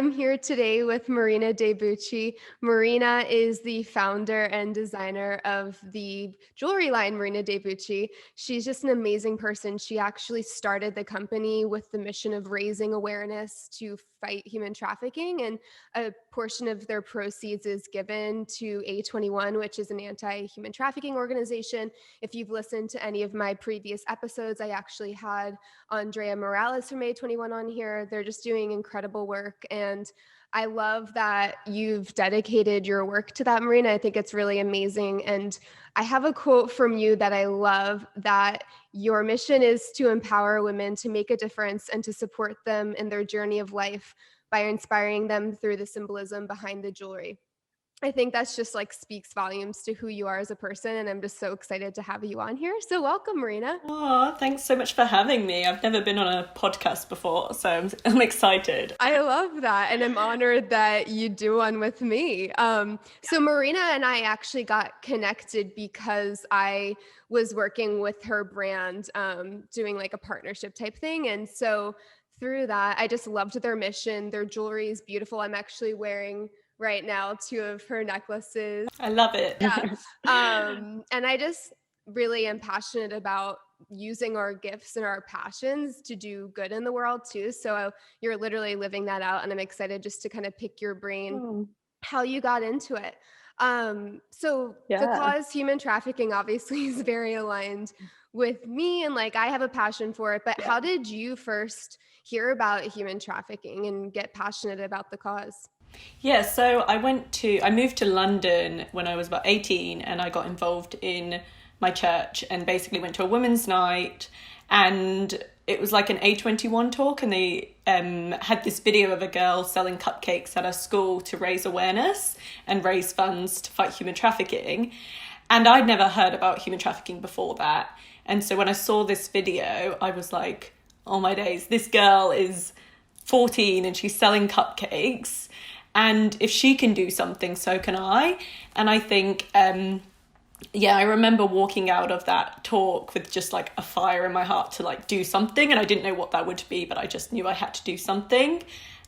I'm here today with Marina De Buchi. Marina is the founder and designer of the jewelry line Marina De Buchi. She's just an amazing person. She actually started the company with the mission of raising awareness to fight human trafficking, and a portion of their proceeds is given to A21, which is an anti-human trafficking organization. If you've listened to any of my previous episodes, I actually had Andrea Morales from A21 on here. They're just doing incredible work. And I love that you've dedicated your work to that, Marina. I think it's really amazing. And I have a quote from you that I love, that your mission is to empower women to make a difference and to support them in their journey of life by inspiring them through the symbolism behind the jewelry. I think that's just like speaks volumes to who you are as a person. And I'm just so excited to have you on here. So welcome, Marina. Oh, thanks so much for having me. I've never been on a podcast before, so I'm excited. I love that. And I'm honored that you do one with me. So Marina and I actually got connected because I was working with her brand, doing like a partnership type thing. And so through that, I just loved their mission. Their jewelry is beautiful. I'm actually wearing right now 2 of her necklaces. I love it. Yeah. And I just really am passionate about using our gifts and our passions to do good in the world too. So you're literally living that out, and I'm excited just to kind of pick your brain how you got into it. So the cause human trafficking obviously is very aligned with me, and like I have a passion for it, but how did you first hear about human trafficking and get passionate about the cause? Yeah, so I moved to London when I was about 18, and I got involved in my church and basically went to a women's night, and it was like an A21 talk, and they had this video of a girl selling cupcakes at her school to raise awareness and raise funds to fight human trafficking. And I'd never heard about human trafficking before that. And so when I saw this video, I was like, oh my days, this girl is 14 and she's selling cupcakes. And if she can do something, so can I. And I think, I remember walking out of that talk with just like a fire in my heart to like do something. And I didn't know what that would be, but I just knew I had to do something.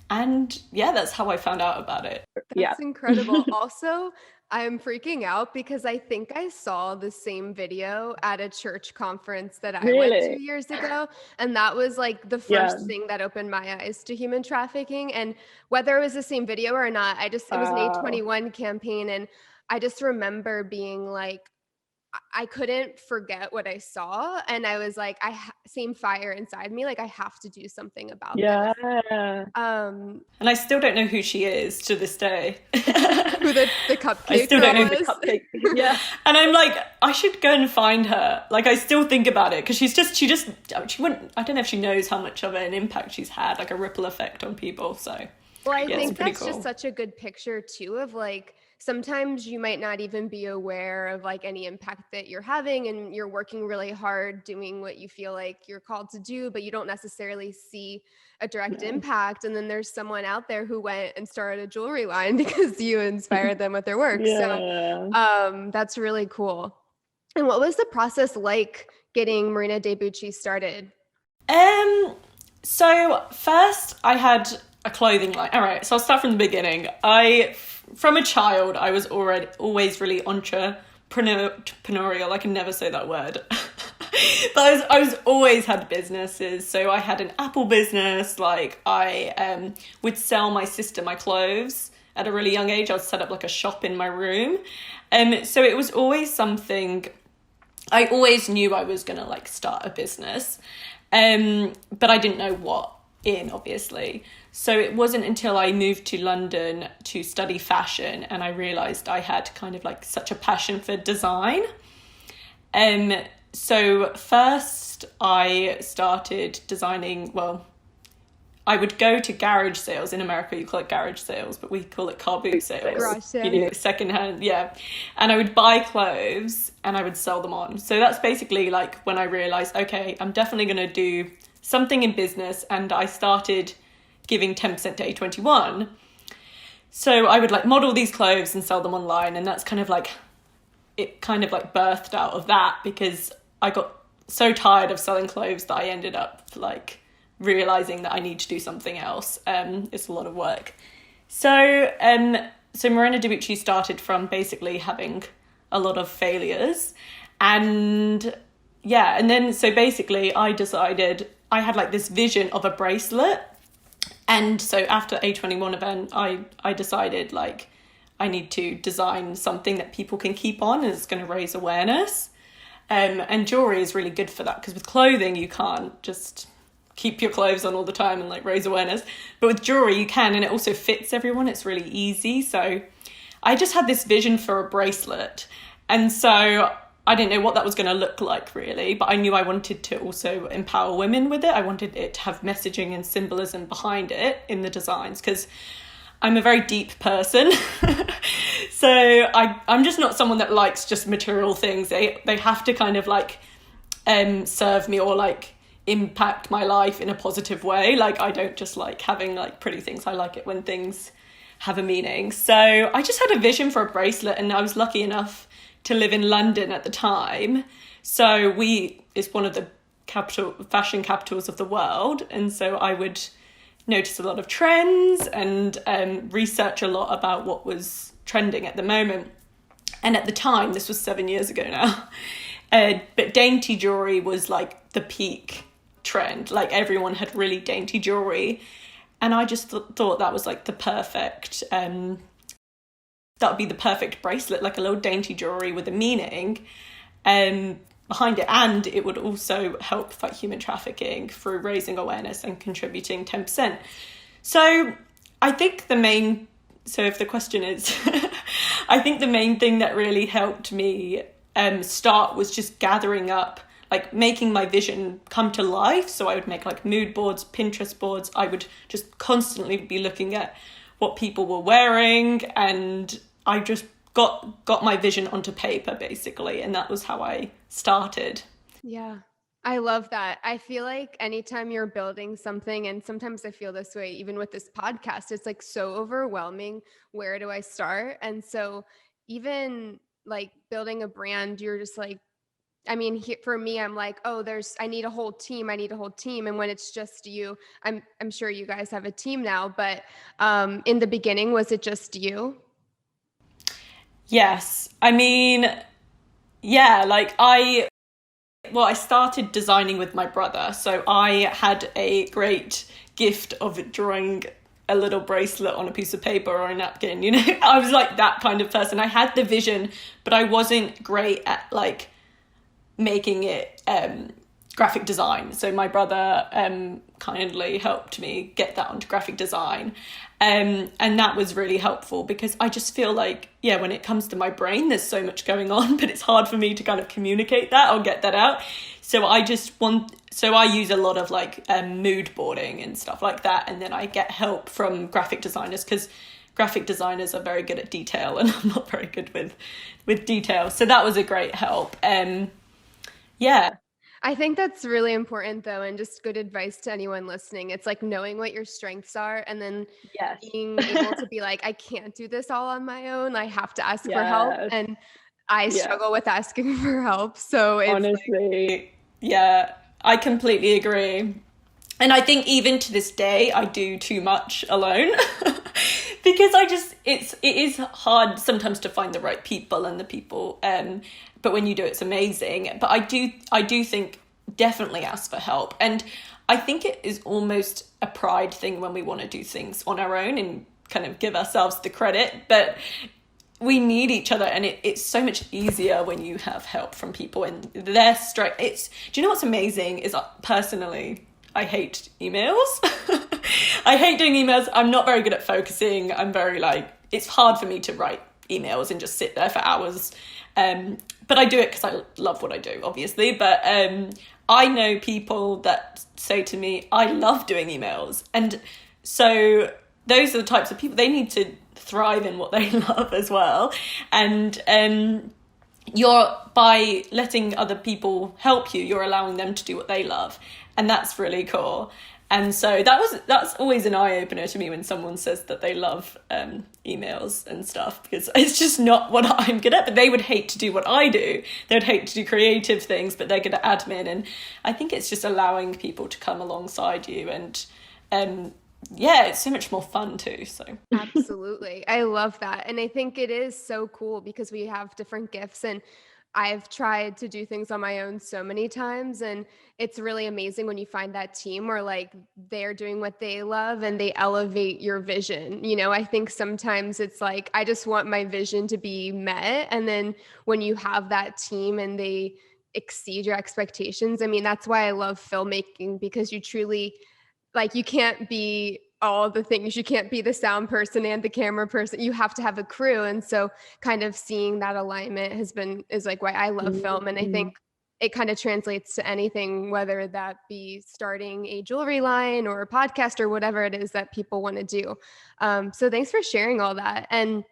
And yeah, that's how I found out about it. That's incredible. Also, I'm freaking out because I think I saw the same video at a church conference that I went to years ago. And that was like the first thing that opened my eyes to human trafficking. And whether it was the same video or not, it was an A21 campaign. And I just remember being like, I couldn't forget what I saw. And I was like, same fire inside me. Like I have to do something about this. And I still don't know who she is to this day. Who the cupcake I still don't know girl who the cupcake. Yeah. And I'm like, I should go and find her. Like I still think about it because she wouldn't, I don't know if she knows how much of an impact she's had, like a ripple effect on people. So well, I think that's cool. just such a good picture too of like, sometimes you might not even be aware of like any impact that you're having, and you're working really hard doing what you feel like you're called to do, but you don't necessarily see a direct impact. And then there's someone out there who went and started a jewelry line because you inspired them with their work. So that's really cool. And what was the process like getting Marina De Buchi started? So first I had a clothing line. All right, so I'll start from the beginning. From a child, I was always really entrepreneurial. I can never say that word. But I was always had businesses. So I had an Apple business. Like I would sell my sister my clothes at a really young age. I would set up like a shop in my room. So it was always something. I always knew I was gonna like start a business, but I didn't know what obviously. So it wasn't until I moved to London to study fashion and I realised I had kind of like such a passion for design. So first I started designing, I would go to garage sales. In America, you call it garage sales, but we call it car boot sales. Garage sales. Secondhand, yeah. And I would buy clothes and I would sell them on. So that's basically like when I realised, okay, I'm definitely going to do something in business. And I started giving 10% to A21. So I would like model these clothes and sell them online. And that's kind of like, it kind of like birthed out of that because I got so tired of selling clothes that I ended up like realizing that I need to do something else. It's a lot of work. So Marina De Buchi started from basically having a lot of failures. And yeah, and then so basically I decided, I had like this vision of a bracelet. And so after A21 event, I decided like I need to design something that people can keep on and it's going to raise awareness. And jewelry is really good for that, because with clothing you can't just keep your clothes on all the time and like raise awareness, but with jewelry you can, and it also fits everyone. It's really easy. So I just had this vision for a bracelet, and so I didn't know what that was going to look like really, but I knew I wanted to also empower women with it. I wanted it to have messaging and symbolism behind it in the designs, because I'm a very deep person. So I'm just not someone that likes just material things. They have to kind of like serve me or like impact my life in a positive way. Like I don't just like having like pretty things. I like it when things have a meaning. So I just had a vision for a bracelet, and I was lucky enough to live in London at the time. So it's one of the fashion capitals of the world, and so I would notice a lot of trends and research a lot about what was trending at the moment. And at the time, this was 7 years ago now, but dainty jewelry was like the peak trend. Like everyone had really dainty jewelry, and I just thought that was like the perfect that would be the perfect bracelet, like a little dainty jewelry with a meaning behind it, and it would also help fight human trafficking through raising awareness and contributing 10%. So I think if the question is, I think the main thing that really helped me start was just gathering up, like making my vision come to life. So I would make like mood boards, Pinterest boards. I would just constantly be looking at what people were wearing, and I just got my vision onto paper basically, and that was how I started. Yeah. I love that. I feel like anytime you're building something, and sometimes I feel this way even with this podcast, it's like so overwhelming. Where do I start? And so even like building a brand, you're just like, I mean, for me, I'm like, oh, I need a whole team. I need a whole team. And when it's just you, I'm sure you guys have a team now, but in the beginning, was it just you? Yes. I mean, yeah, like I started designing with my brother. So I had a great gift of drawing a little bracelet on a piece of paper or a napkin, you know. I was like that kind of person. I had the vision, but I wasn't great at like making it graphic design. So my brother kindly helped me get that onto graphic design. And that was really helpful, because I just feel like, yeah, when it comes to my brain, there's so much going on, but it's hard for me to kind of communicate that or get that out. So I use a lot of like mood boarding and stuff like that. And then I get help from graphic designers, because graphic designers are very good at detail and I'm not very good with detail. So that was a great help. Yeah. I think that's really important though, and just good advice to anyone listening. It's like knowing what your strengths are, and then Yes. being able to be like, I can't do this all on my own. I have to ask for help. Yes. And I Yeah. struggle with asking for help. So it's Honestly, yeah, I completely agree. And I think even to this day, I do too much alone because it is hard sometimes to find the right people and the people, but when you do, it's amazing. But I do think definitely ask for help. And I think it is almost a pride thing when we want to do things on our own and kind of give ourselves the credit, but we need each other, and it's so much easier when you have help from people and their strength. Do you know what's amazing is personally, I hate emails. I hate doing emails. I'm not very good at focusing. I'm very it's hard for me to write emails and just sit there for hours. But I do it because I love what I do, obviously. But I know people that say to me, I love doing emails. And so those are the types of people, they need to thrive in what they love as well. And by letting other people help you, you're allowing them to do what they love. And that's really cool. And so that's always an eye opener to me when someone says that they love emails and stuff, because it's just not what I'm good at. But they would hate to do what I do. They would hate to do creative things, but they're good at admin. And I think it's just allowing people to come alongside you, and yeah, it's so much more fun too. So Absolutely. I love that. And I think it is so cool because we have different gifts, and I've tried to do things on my own so many times, and it's really amazing when you find that team where like they're doing what they love and they elevate your vision. I think sometimes it's like I just want my vision to be met, and then when you have that team and they exceed your expectations, I mean, that's why I love filmmaking, because you truly, like, you can't be all the things. You can't be the sound person and the camera person. You have to have a crew. And so kind of seeing that alignment is like why I love film. And I think it kind of translates to anything, whether that be starting a jewelry line or a podcast or whatever it is that people want to do. So thanks for sharing all that. And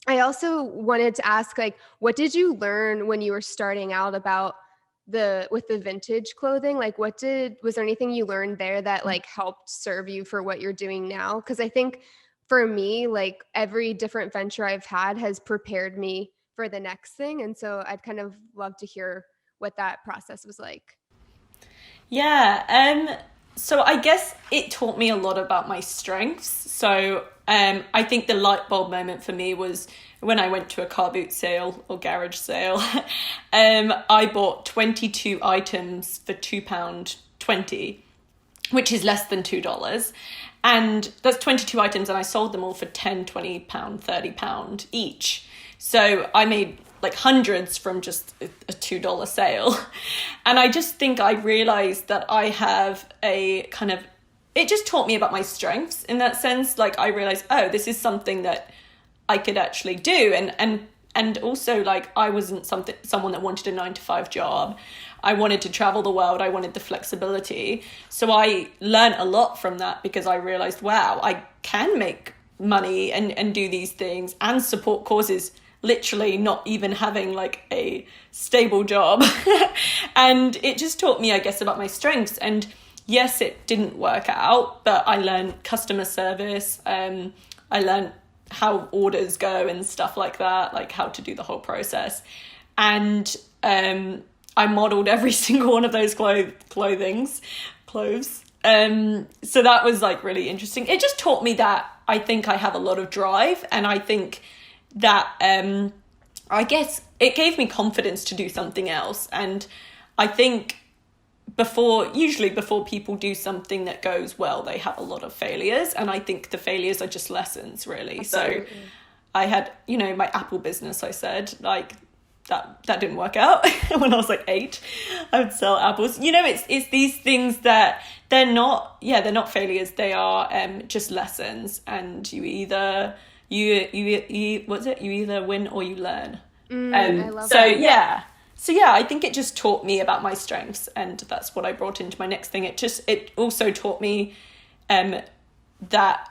I also wanted to ask, like, what did you learn when you were starting out about with the vintage clothing? Like, was there anything you learned there that like helped serve you for what you're doing now? Because I think for me, like, every different venture I've had has prepared me for the next thing. And so I'd kind of love to hear what that process was like. yeah, so I guess it taught me a lot about my strengths. So I think the light bulb moment for me was when I went to a car boot sale or garage sale. I bought 22 items for £2.20, which is less than $2. And that's 22 items, and I sold them all for £10, £20, £30 each. So I made like hundreds from just a $2 sale. And I just think I realized that I have a kind of, it just taught me about my strengths in that sense. Like, I realized, oh, this is something that I could actually do. And also, like, I wasn't someone that wanted a 9-to-5 job. I wanted to travel the world. I wanted the flexibility. So I learned a lot from that, because I realized, wow, I can make money and do these things and support causes, literally not even having like a stable job. And it just taught me, I guess, about my strengths. And yes, it didn't work out, but I learned customer service. I learned how orders go and stuff like that, like how to do the whole process. And I modeled every single one of those clothes. So that was like really interesting. It just taught me that I think I have a lot of drive, and I think that I guess it gave me confidence to do something else. And I think usually before people do something that goes well, they have a lot of failures, and I think the failures are just lessons, really. Absolutely. So I had, my Apple business, I said, like, that didn't work out. When I was like 8, I would sell apples. It's these things that they're not failures. They are just lessons, and you either win or you learn. I love that. So yeah, I think it just taught me about my strengths, and that's what I brought into my next thing. It also taught me that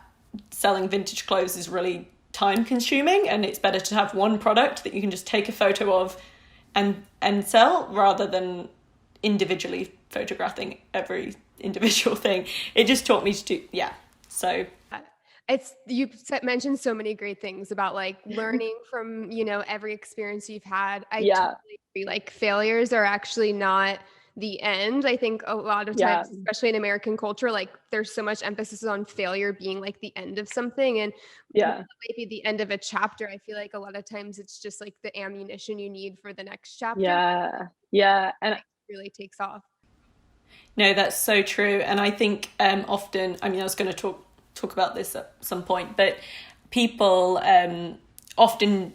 selling vintage clothes is really time consuming, and it's better to have one product that you can just take a photo of and sell, rather than individually photographing every individual thing. It just taught me to do, so you mentioned so many great things about like learning from, every experience you've had. I totally agree. Like, failures are actually not the end. I think a lot of times, especially in American culture, like, there's so much emphasis on failure being like the end of something, and maybe the end of a chapter. I feel like a lot of times it's just like the ammunition you need for the next chapter. And it really takes off. No, that's so true. And I think often, I was going to talk about this at some point, but people often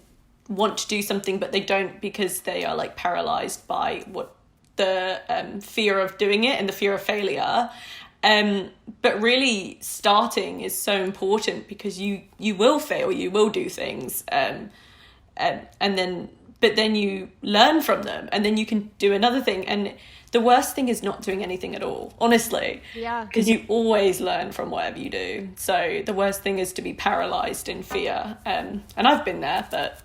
want to do something, but they don't, because they are like paralyzed by what the fear of doing it and the fear of failure. But really, starting is so important, because you will fail, you will do things, and then you learn from them, and then you can do another thing. And the worst thing is not doing anything at all, honestly. Yeah. Because you always learn from whatever you do. So the worst thing is to be paralyzed in fear. And I've been there, but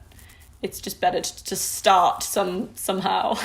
it's just better to start somehow.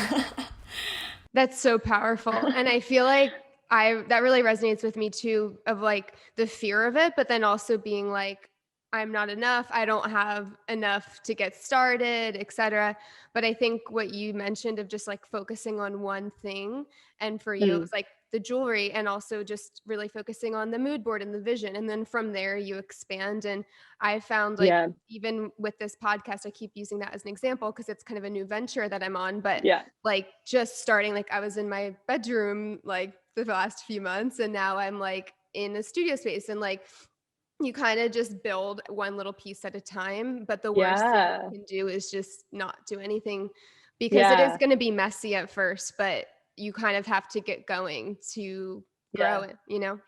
That's so powerful. And I feel like I that really resonates with me too, of like the fear of it, but then also being like, I'm not enough, I don't have enough to get started, etc. But I think what you mentioned of just like focusing on one thing, and for you it Mm. was like the jewelry, and also just really focusing on the mood board and the vision, and then from there you expand. And I found like, Yeah. even with this podcast, I keep using that as an example because it's kind of a new venture that I'm on, but Yeah. like just starting, like I was in my bedroom like the last few months, and now I'm like in a studio space, and like you kind of just build one little piece at a time. But the worst thing Yeah. you can do is just not do anything, because it is Yeah. going to be messy at first, but you kind of have to get going to grow Yeah. it, you know?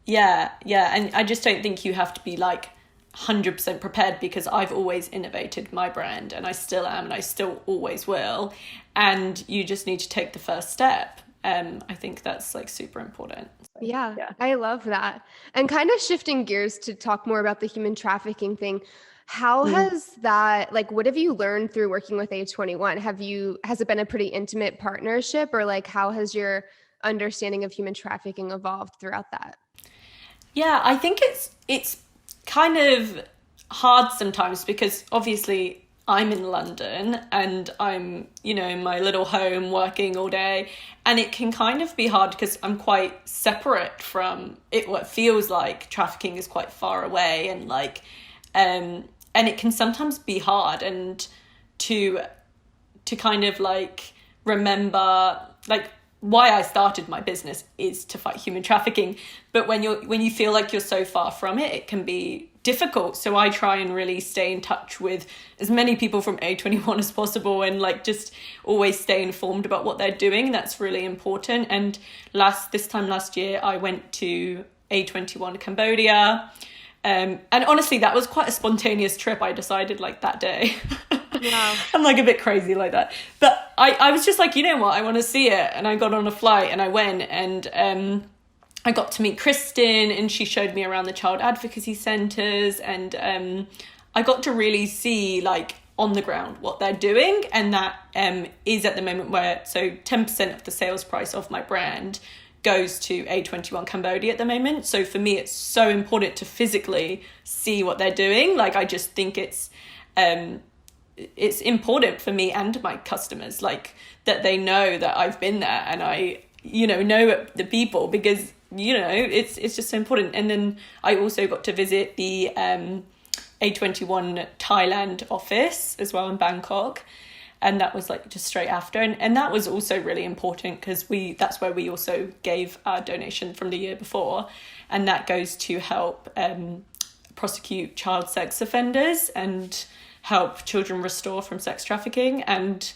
Yeah, yeah, and I just don't think you have to be like 100% prepared, because I've always innovated my brand and I still am and I still always will. And you just need to take the first step. I think that's like super important. So, Yeah, yeah. I love that. And kind of shifting gears to talk more about the human trafficking thing. How Mm. has that, like, what have you learned through working with A21? Has it been a pretty intimate partnership, or like, how has your understanding of human trafficking evolved throughout that? Yeah, I think it's kind of hard sometimes, because obviously I'm in London and I'm, in my little home working all day, and it can kind of be hard because I'm quite separate from it. What feels like trafficking is quite far away, and like and it can sometimes be hard, and to kind of like remember like why I started my business is to fight human trafficking. But when you feel like you're so far from it, it can be difficult. So I try and really stay in touch with as many people from A21 as possible, and like just always stay informed about what they're doing. That's really important. And this time last year I went to A21 Cambodia. And honestly, that was quite a spontaneous trip. I decided like that day. Wow. I'm like a bit crazy like that. But I was just like, you know what, I want to see it. And I got on a flight and I went, and I got to meet Kristen, and she showed me around the child advocacy centres, and I got to really see like on the ground what they're doing. And that is at the moment where, so 10% of the sales price of my brand goes to A21 Cambodia at the moment. So for me, it's so important to physically see what they're doing. Like, I just think it's important for me and my customers, like that they know that I've been there and I, know the people, because, it's just so important. And then I also got to visit the A21 Thailand office as well in Bangkok. And that was like just straight after. And that was also really important, because that's where we also gave our donation from the year before. And that goes to help prosecute child sex offenders and help children restore from sex trafficking. And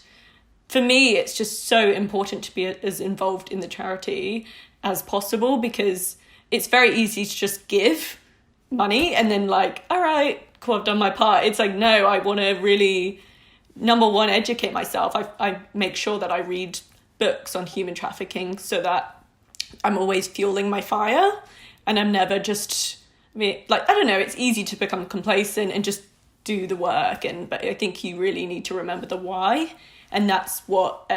for me, it's just so important to be as involved in the charity as possible, because it's very easy to just give money and then like, all right, cool, I've done my part. It's like, no, I want to really, number one, educate myself. I make sure that I read books on human trafficking so that I'm always fueling my fire, and I'm never just, I don't know, it's easy to become complacent and just do the work, but I think you really need to remember the why, and that's what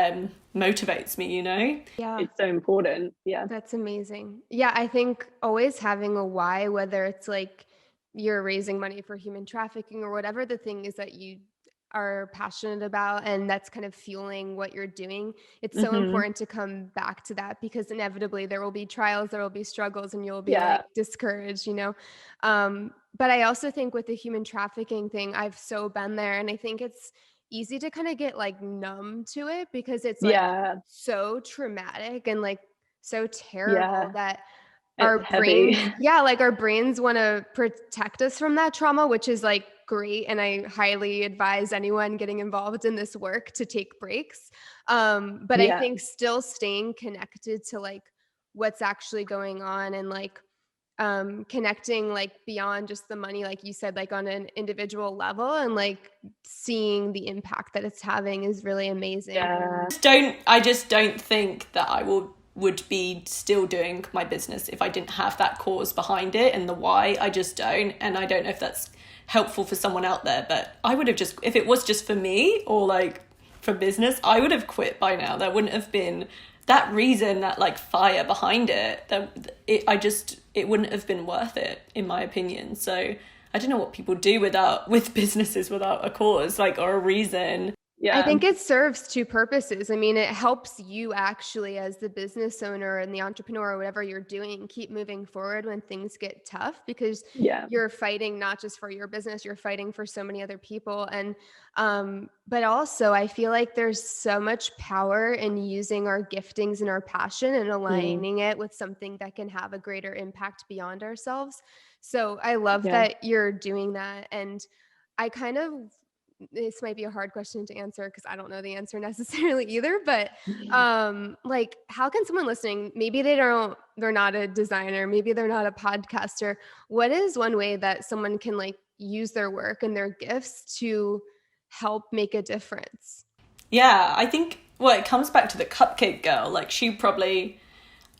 motivates me. Yeah. It's so important. Yeah. That's amazing. Yeah, I think always having a why, whether it's like you're raising money for human trafficking or whatever the thing is that you are passionate about, and that's kind of fueling what you're doing, it's so Mm-hmm. important to come back to that, because inevitably there will be trials, there will be struggles, and you'll be Yeah. like discouraged. But I also think with the human trafficking thing, I've so been there, and I think it's easy to kind of get like numb to it, because it's like Yeah. so traumatic and like so Yeah. terrible that It's our heavy. brains, yeah, like our brains want to protect us from that trauma, which is like great. And I highly advise anyone getting involved in this work to take breaks. But I Yeah. think still staying connected to like what's actually going on, and like connecting like beyond just the money, like you said, like on an individual level, and like seeing the impact that it's having is really amazing. Yeah. I just don't think that I would be still doing my business if I didn't have that cause behind it and the why. I just don't. And I don't know if that's helpful for someone out there, but I would have just, if it was just for me or like for business, I would have quit by now. There wouldn't have been that reason, that like fire behind it, it wouldn't have been worth it, in my opinion. So I don't know what people do with businesses without a cause, like, or a reason. I Yeah. think it serves two purposes. I mean, it helps you actually, as the business owner and the entrepreneur or whatever you're doing, keep moving forward when things get tough, because Yeah. you're fighting not just for your business, you're fighting for so many other people. And but also I feel like there's so much power in using our giftings and our passion and aligning it with something that can have a greater impact beyond ourselves. So I love Yeah. that you're doing that. And I kind of, this might be a hard question to answer because I don't know the answer necessarily either, but like, how can someone listening, maybe they're not a designer, maybe they're not a podcaster, what is one way that someone can like use their work and their gifts to help make a difference? Yeah, I think, well, it comes back to the cupcake girl. Like, she probably,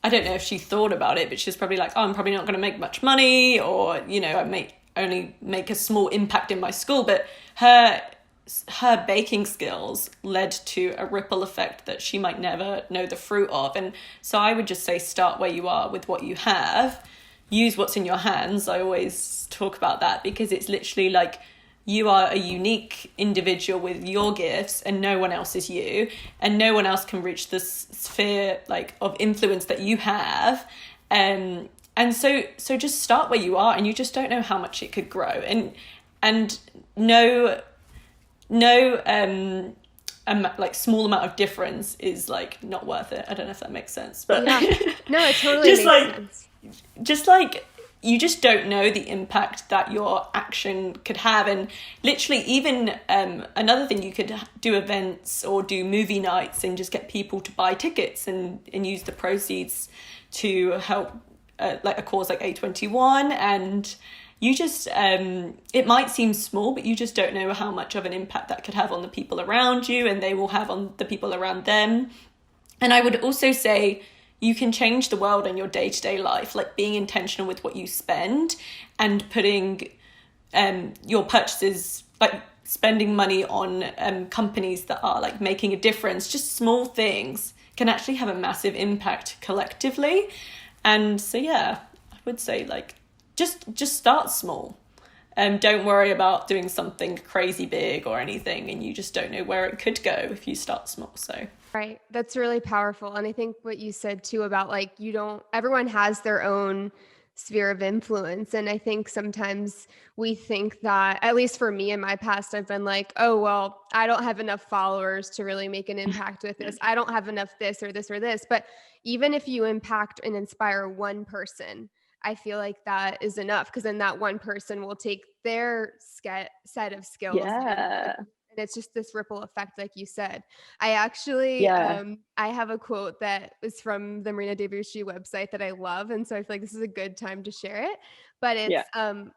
I don't know if she thought about it, but she's probably like, oh, I'm probably not going to make much money, or, you know, I may only make a small impact in my school. But her baking skills led to a ripple effect that she might never know the fruit of. And so I would just say, start where you are with what you have. Use what's in your hands. I always talk about that, because it's literally like, you are a unique individual with your gifts, and no one else is you, and no one else can reach this sphere like of influence that you have. And so just start where you are, and you just don't know how much it could grow. And no like small amount of difference is like not worth it. I don't know if that makes sense, but yeah. No, it totally just makes like sense. just like, you just don't know the impact that your action could have. And literally, even another thing, you could do events or do movie nights and just get people to buy tickets and use the proceeds to help like a cause like A21. And you just it might seem small, but you just don't know how much of an impact that could have on the people around you, and they will have on the people around them. And I would also say, you can change the world in your day-to-day life, like being intentional with what you spend and putting your purchases, like spending money on companies that are like making a difference. Just small things can actually have a massive impact collectively. And so, yeah, I would say like, just start small. Don't worry about doing something crazy big or anything, and you just don't know where it could go if you start small. So Right. That's really powerful. And I think what you said too about like, everyone has their own sphere of influence. And I think sometimes we think that, at least for me in my past, I've been like, oh, well, I don't have enough followers to really make an impact with this. I don't have enough this or this or this. But even if you impact and inspire one person, I feel like that is enough, because then that one person will take their set of skills Yeah. and it's just this ripple effect, like you said. I actually, Yeah. I have a quote that is from the Marina De Buchi website that I love. And so I feel like this is a good time to share it. But it's,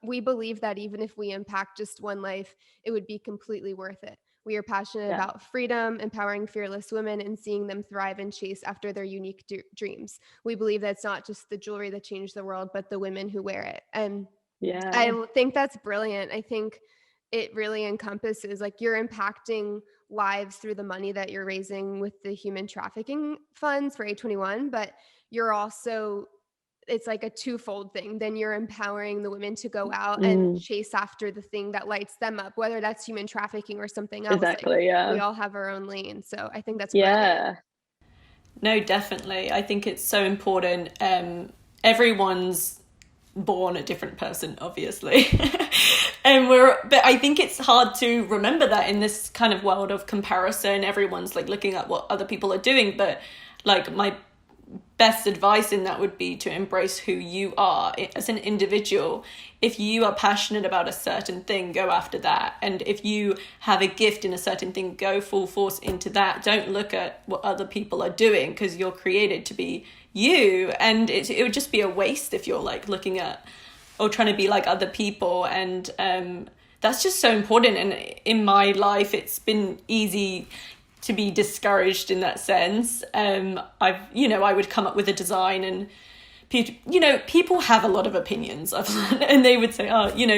we believe that even if we impact just one life, it would be completely worth it. We are passionate about freedom, empowering fearless women, and seeing them thrive and chase after their unique dreams. We believe that it's not just the jewelry that changed the world, but the women who wear it. And I think that's brilliant. I think it really encompasses, like, you're impacting lives through the money that you're raising with the human trafficking funds for A21, but you're also, it's like a twofold thing. Then you're empowering the women to go out and chase after the thing that lights them up, whether that's human trafficking or something else. Exactly. Like, we all have our own lane. So I think that's brilliant. No, definitely. I think it's so important. Everyone's born a different person, obviously. But I think it's hard to remember that in this kind of world of comparison. Everyone's like looking at what other people are doing, but like, my best advice in that would be to embrace who you are as an individual. If you are passionate about a certain thing, go after that. And if you have a gift in a certain thing, go full force into that. Don't look at what other people are doing, because you're created to be you. And it would just be a waste if you're like looking at or trying to be like other people. And that's just so important. And in my life, it's been easy to be discouraged in that sense. I would come up with a design, and people have a lot of opinions, I've learned, and they would say,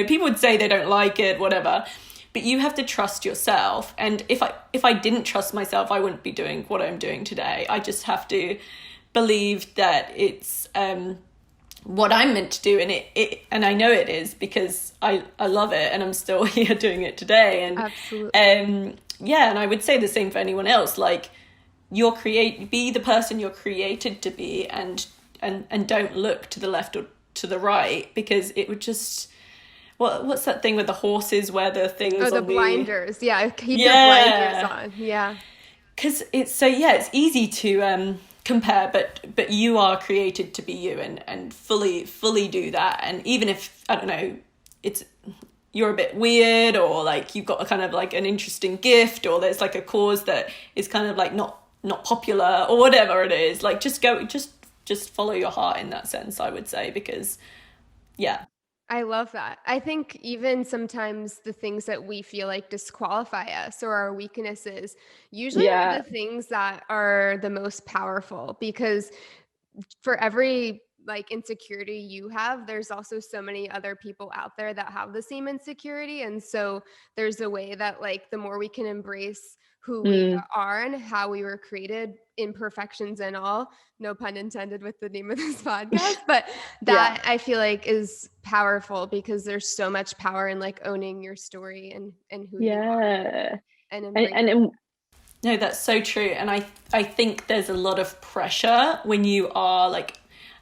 people would say they don't like it, whatever. but you have to trust yourself. And if I didn't trust myself, I wouldn't be doing what I'm doing today. I just have to believe that it's what I'm meant to do, and I know it is, because I love it, and I'm still here doing it today. And Absolutely. yeah, and I would say the same for anyone else. Like, be the person you're created to be, and don't look to the left or to the right, because it would just, what's that thing with the horses where the things Oh, the on blinders. Yeah, keep your blinders yeah, on. Yeah. because it's easy to compare, but you are created to be you, and fully do that. And even if, I don't know, it's, you're a bit weird, or like you've got a kind of like an interesting gift, or there's like a cause that is kind of like not popular, or whatever it is, like just follow your heart in that sense, I would say, because yeah. I love that. I think even sometimes the things that we feel like disqualify us or our weaknesses usually are Yeah. the things that are the most powerful, because for every like insecurity you have, there's also so many other people out there that have the same insecurity. And so there's a way that like the more we can embrace who we Mm, are and how we were created, imperfections and all, no pun intended with the name of this podcast, but yeah. that I feel like is powerful, because there's so much power in like owning your story and who you are Yeah. and And, embracing. and No, that's so true. And I think there's a lot of pressure when you are like,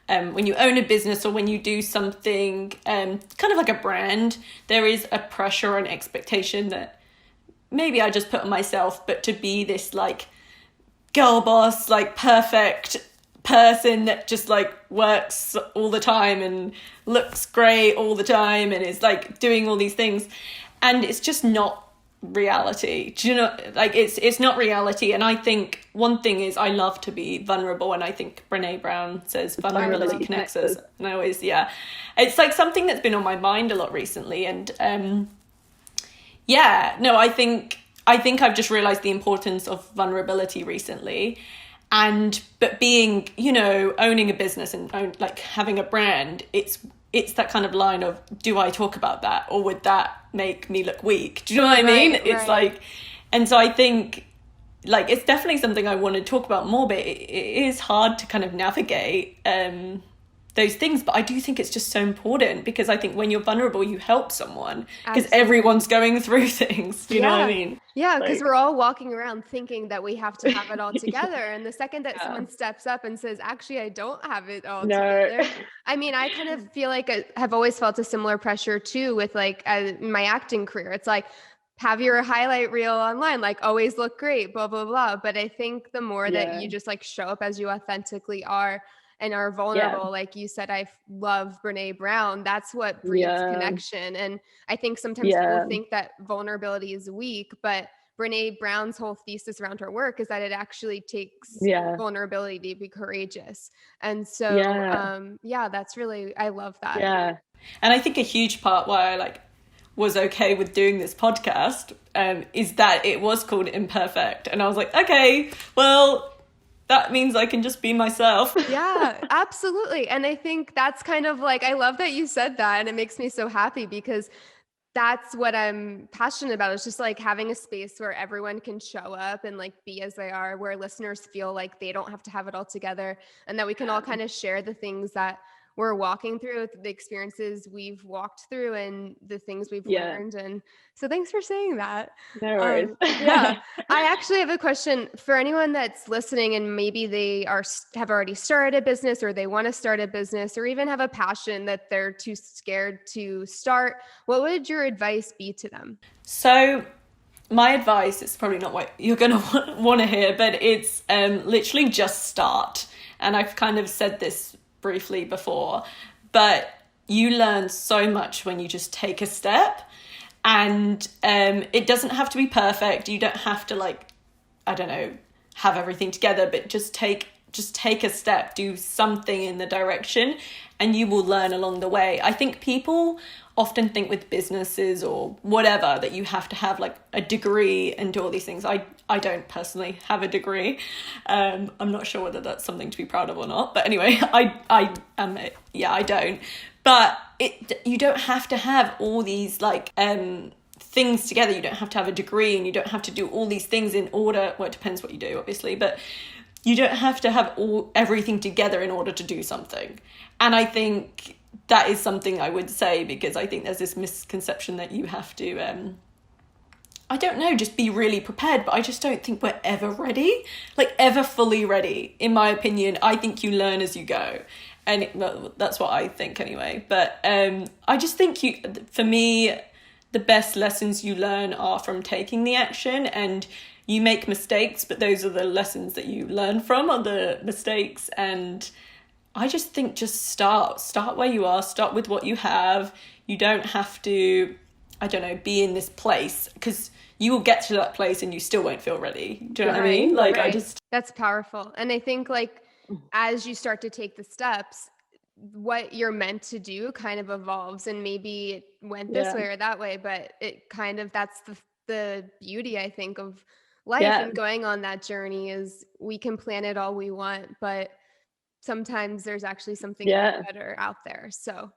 when you own a business, or when you do something kind of like a brand, there is a pressure and expectation that maybe I just put on myself, but to be this like girl boss, like perfect person that just like works all the time and looks great all the time and is like doing all these things. And it's just not reality. Do you know, like it's not reality. And I think one thing is, I love to be vulnerable, and I think Brene Brown says vulnerability connects us. And I always, it's like something that's been on my mind a lot recently. And I think I've just realized the importance of vulnerability recently. But being, owning a business and like having a brand, it's that kind of line of, do I talk about that, or would that make me look weak? Do you know what I mean? It's like, and so I think like it's definitely something I want to talk about more, but it is hard to kind of navigate those things. But I do think it's just so important, because I think when you're vulnerable, you help someone, because everyone's going through things. Do you know what I mean? Yeah, because we're all walking around thinking that we have to have it all together. And the second that someone steps up and says, actually, I don't have it all together. I mean, I kind of feel like I have always felt a similar pressure too with like my acting career. It's like, have your highlight reel online, like always look great, blah, blah, blah. But I think the more that you just like show up as you authentically are and are vulnerable, like you said, I love Brene Brown. That's what breeds connection. And I think sometimes people think that vulnerability is weak, but Brene Brown's whole thesis around her work is that it actually takes vulnerability to be courageous. And so, that's really, I love that. Yeah. And I think a huge part why I was okay with doing this podcast is that it was called Imperfect. And I was like, okay, well, that means I can just be myself. Yeah, absolutely. And I think that's kind of like, I love that you said that. And it makes me so happy, because that's what I'm passionate about. It's just like having a space where everyone can show up and like be as they are, where listeners feel like they don't have to have it all together, and that we can all kind of share the things that we're walking through, the experiences we've walked through, and the things we've learned. And so thanks for saying that. No worries. I actually have a question for anyone that's listening, and maybe they have already started a business, or they want to start a business, or even have a passion that they're too scared to start. What would your advice be to them? So my advice is probably not what you're going to want to hear, but it's literally just start. And I've kind of said this briefly before, but you learn so much when you just take a step. And it doesn't have to be perfect. You don't have to have everything together, but just take a step, do something in the direction, and you will learn along the way. I think people often think with businesses or whatever that you have to have like a degree and do all these things. I don't personally have a degree. I'm not sure whether that's something to be proud of or not, but anyway, I don't. But you don't have to have all these things together. You don't have to have a degree, and you don't have to do all these things in order. Well, it depends what you do, obviously, but you don't have to have everything together in order to do something. And I think that is something I would say, because I think there's this misconception that you have to, I don't know, just be really prepared. But I just don't think we're ever ready, like ever fully ready, in my opinion. I think you learn as you go. And well, that's what I think anyway. But I just think for me, the best lessons you learn are from taking the action. And you make mistakes, but those are the lessons that you learn from, are the mistakes. And I just think just start where you are, start with what you have. You don't have to, I don't know, be in this place, because you will get to that place and you still won't feel ready. Do you know what I mean? Like, right. That's powerful. And I think like as you start to take the steps, what you're meant to do kind of evolves, and maybe it went this way or that way, but it kind of, that's the beauty, I think, of life and going on that journey, is we can plan it all we want, but sometimes there's actually something better out there. So,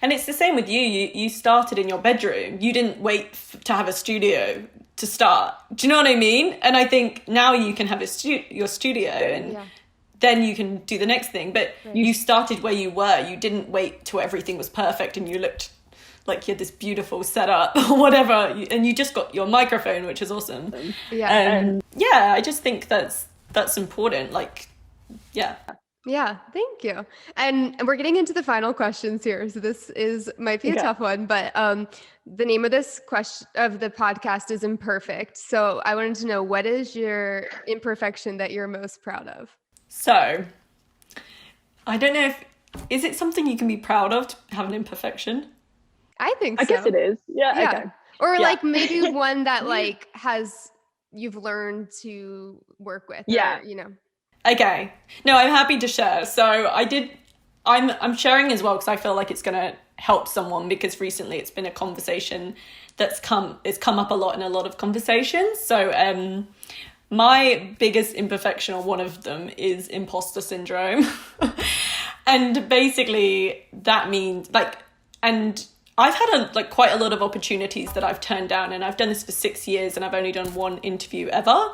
and it's the same with you. You started in your bedroom. You didn't wait to have a studio to start. Do you know what I mean? And I think now you can have your studio, and then you can do the next thing. But you started where you were. You didn't wait till everything was perfect and you looked like you had this beautiful setup or whatever, and you just got your microphone, which is awesome. I just think that's important. Like, yeah, thank you. And we're getting into the final questions here, so this might be a tough one, but the name of this question of the podcast is Imperfect. So I wanted to know, what is your imperfection that you're most proud of? So I don't know is it something you can be proud of, to have an imperfection? I think so. I guess it is. Yeah. Okay. Or like maybe one that like you've learned to work with. Yeah. Or, you know. Okay. No, I'm happy to share. So I'm sharing as well, because I feel like it's going to help someone, because recently it's been a conversation it's come up a lot in a lot of conversations. So my biggest imperfection, or one of them, is imposter syndrome. And basically that means and I've had quite a lot of opportunities that I've turned down, and I've done this for 6 years, and I've only done one interview ever.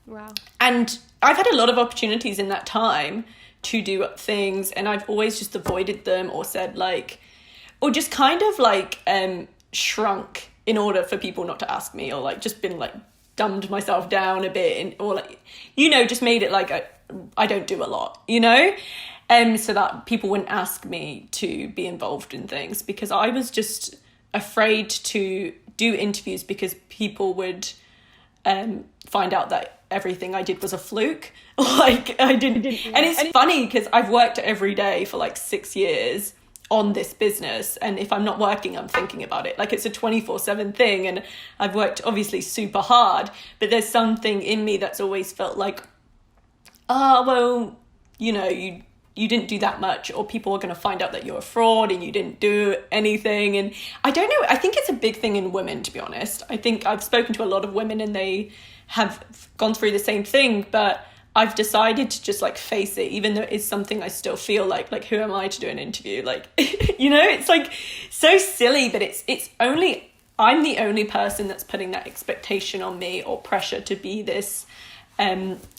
Wow. And I've had a lot of opportunities in that time to do things, and I've always just avoided them, or said or just kind of shrunk in order for people not to ask me, or just been dumbed myself down a bit, or just made it I don't do a lot, so that people wouldn't ask me to be involved in things, because I was just afraid to do interviews, because people would find out that everything I did was a fluke. I didn't. And it's funny, because I've worked every day for 6 years on this business, and if I'm not working, I'm thinking about it. It's a 24/7 thing, and I've worked obviously super hard, but there's something in me that's always felt you didn't do that much, or people are going to find out that you're a fraud and you didn't do anything. And I don't know, I think it's a big thing in women, to be honest. I think I've spoken to a lot of women, and they have gone through the same thing, but I've decided to just face it, even though it's something I still feel like who am I to do an interview? It's so silly, but I'm the only person that's putting that expectation on me, or pressure to be this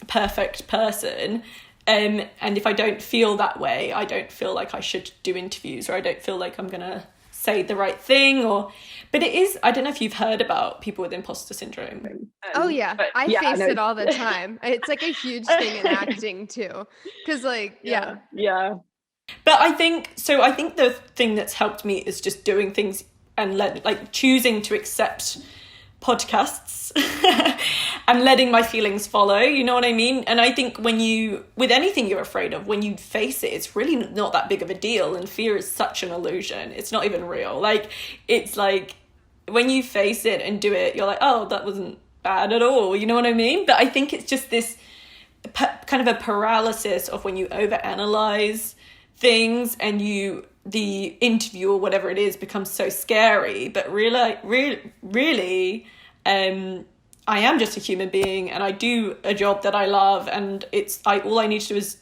perfect person. And if I don't feel that way, I don't feel like I should do interviews, or I don't feel like I'm going to say the right thing. But it is, I don't know if you've heard about people with imposter syndrome. Oh yeah, I face it all the time. It's a huge thing in acting too, because Yeah. But I think the thing that's helped me is just doing things, and choosing to accept podcasts and letting my feelings follow, you know what I mean? And I think with anything you're afraid of, when you face it, it's really not that big of a deal, and fear is such an illusion. It's not even real. It's when you face it and do it, you're oh, that wasn't bad at all, you know what I mean? But I think it's just this kind of a paralysis of when you overanalyze things, and the interview or whatever it is becomes so scary. But really, I am just a human being, and I do a job that I love, and all I need to do is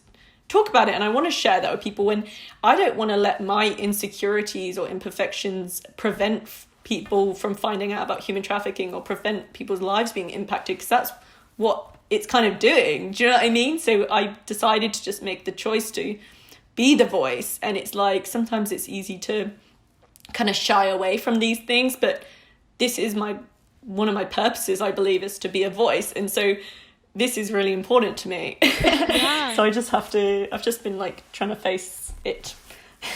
talk about it, and I want to share that with people. And I don't want to let my insecurities or imperfections prevent people from finding out about human trafficking or prevent people's lives being impacted, because that's what it's kind of doing. Do you know what I mean? So I decided to just make the choice to be the voice. And it's like, sometimes it's easy to kind of shy away from these things, but this is one of my purposes, I believe, is to be a voice. And so this is really important to me. Yeah. So I've just been like trying to face it.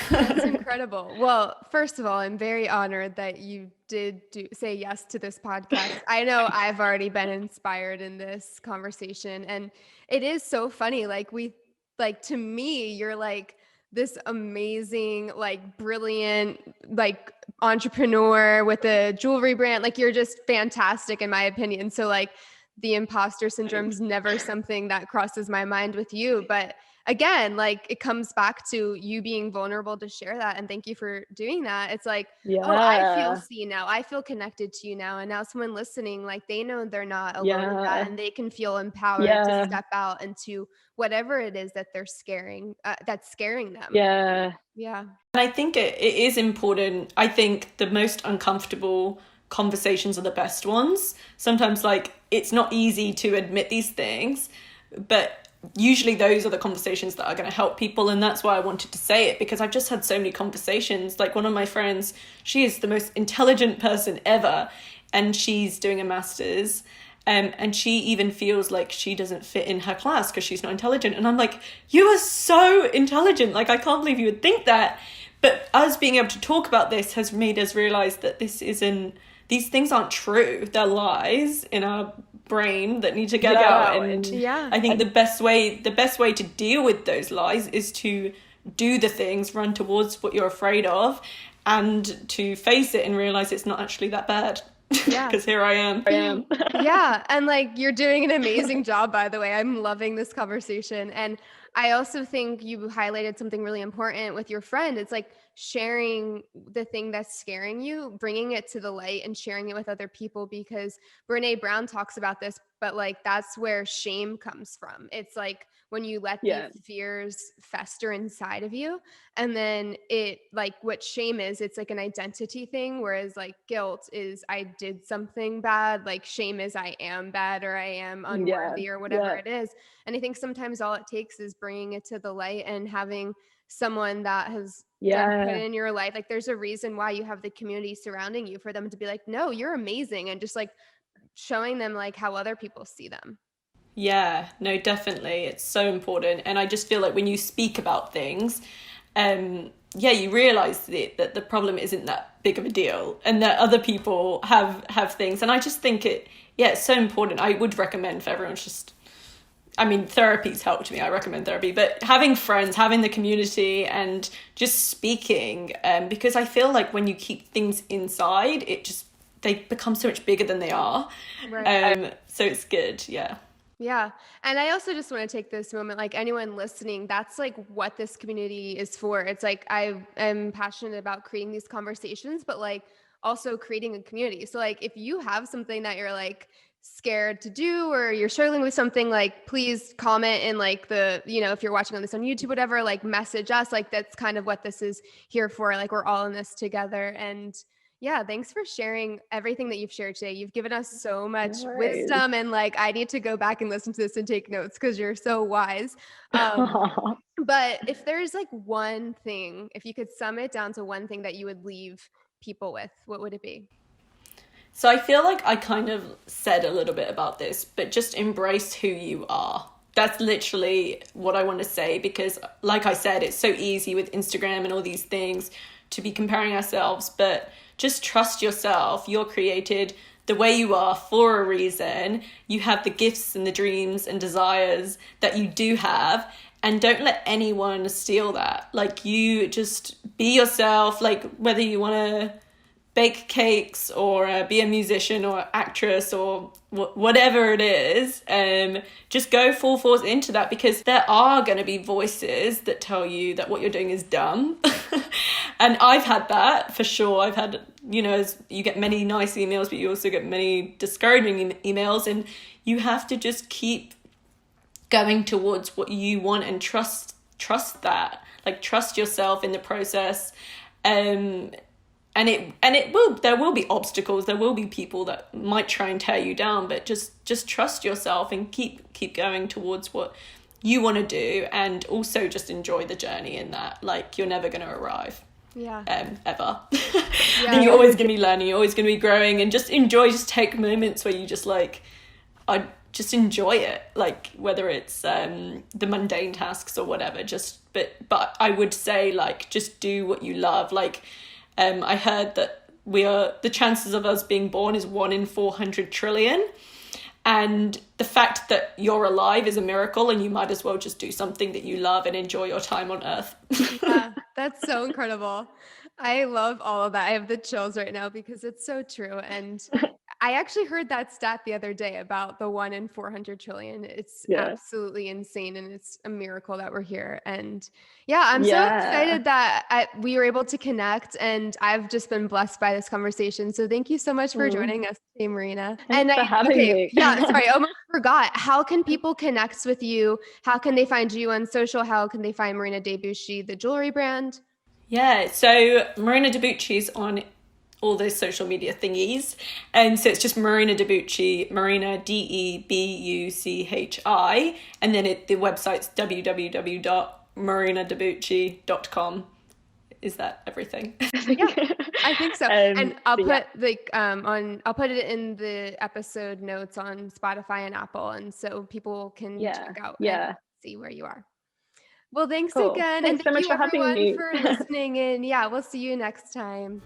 That's incredible. Well, first of all, I'm very honored that you did say yes to this podcast. I know I've already been inspired in this conversation, and it is so funny. Like to me, you're like this amazing, like brilliant, like entrepreneur with a jewelry brand. Like you're just fantastic in my opinion. So like the imposter syndrome is never something that crosses my mind with you, but again, like it comes back to you being vulnerable to share that. And thank you for doing that. It's like, oh, I feel seen now. I feel connected to you now. And now someone listening, like they know they're not alone in that, and they can feel empowered to step out into whatever it is that that's scaring them. Yeah. Yeah. And I think it is important. I think the most uncomfortable conversations are the best ones. Sometimes like it's not easy to admit these things, but usually those are the conversations that are going to help people. And that's why I wanted to say it, because I've just had so many conversations. Like one of my friends, she is the most intelligent person ever, and she's doing a master's, and she even feels like she doesn't fit in her class because she's not intelligent. And I'm like, you are so intelligent, like I can't believe you would think that. But us being able to talk about this has made us realize that these things aren't true. They're lies in our brain that need to get out. And I think the best way to deal with those lies is to do the things, run towards what you're afraid of, and to face it and realize it's not actually that bad. Yeah. Because here I am. Yeah. And like, you're doing an amazing job, by the way. I'm loving this conversation. And I also think you highlighted something really important with your friend. It's like sharing the thing that's scaring you, bringing it to the light and sharing it with other people, because Brené Brown talks about this, but like, that's where shame comes from. It's like when you let these fears fester inside of you, and then it like what shame is, it's like an identity thing. Whereas like guilt is I did something bad. Like shame is I am bad or I am unworthy or whatever it is. And I think sometimes all it takes is bringing it to the light and having someone that has put in your life. Like there's a reason why you have the community surrounding you, for them to be like, no, you're amazing. And just like showing them like how other people see them. Yeah, no, definitely. It's so important. And I just feel like when you speak about things, you realize that the problem isn't that big of a deal, and that other people have things. And I just think it's so important. I would recommend for everyone therapy's helped me. I recommend therapy, but having friends, having the community, and just speaking, because I feel like when you keep things inside, they become so much bigger than they are. Right. So it's good. Yeah. Yeah. And I also just want to take this moment, like anyone listening, that's like what this community is for. It's like, I am passionate about creating these conversations, but like also creating a community. So like, if you have something that you're like scared to do, or you're struggling with something, like please comment in like if you're watching on this on YouTube, whatever, like message us. Like that's kind of what this is here for. Like we're all in this together. And yeah, thanks for sharing everything that you've shared today. You've given us so much wisdom, and like I need to go back and listen to this and take notes because you're so wise. But if there's like one thing, if you could sum it down to one thing that you would leave people with, what would it be? So I feel like I kind of said a little bit about this, but just embrace who you are. That's literally what I want to say, because like I said, it's so easy with Instagram and all these things to be comparing ourselves, but just trust yourself. You're created the way you are for a reason. You have the gifts and the dreams and desires that you do have, and don't let anyone steal that. Like, you just be yourself, like whether you want to bake cakes or be a musician or actress or whatever it is, just go full force into that, because there are going to be voices that tell you that what you're doing is dumb. And I've had that for sure. I've had, you get many nice emails, but you also get many discouraging emails, and you have to just keep going towards what you want and trust that, like trust yourself in the process. And there will be obstacles, there will be people that might try and tear you down, but just trust yourself and keep going towards what you want to do, and also just enjoy the journey in that. Like, you're never going to arrive. Yeah. Ever. Yeah. And you're always going to be learning, you're always going to be growing, and just take moments where you just like, I just enjoy it, like whether it's the mundane tasks or whatever, but I would say, like, just do what you love. Like, I heard that the chances of us being born is 1 in 400 trillion. And the fact that you're alive is a miracle, and you might as well just do something that you love and enjoy your time on Earth. Yeah, that's so incredible. I love all of that. I have the chills right now because it's so true. And I actually heard that stat the other day about the 1 in 400 trillion. It's absolutely insane. And it's a miracle that we're here. And yeah, I'm so excited that we were able to connect, and I've just been blessed by this conversation. So thank you so much for joining us today, Marina. Thanks for having me. Yeah, sorry, I almost forgot. How can people connect with you? How can they find you on social? How can they find Marina De Buchi, the jewelry brand? Yeah, so Marina De Buchi's on all those social media thingies. And so it's just Marina De Buchi, Marina Debuchi. And then the website's www.marinadebuchi.com. Is that everything? Yeah, I think so. And I'll put I'll put it in the episode notes on Spotify and Apple, and so people can check out and see where you are. Well, thanks again. Thanks and so much thank you for having everyone me. for listening. And yeah, we'll see you next time.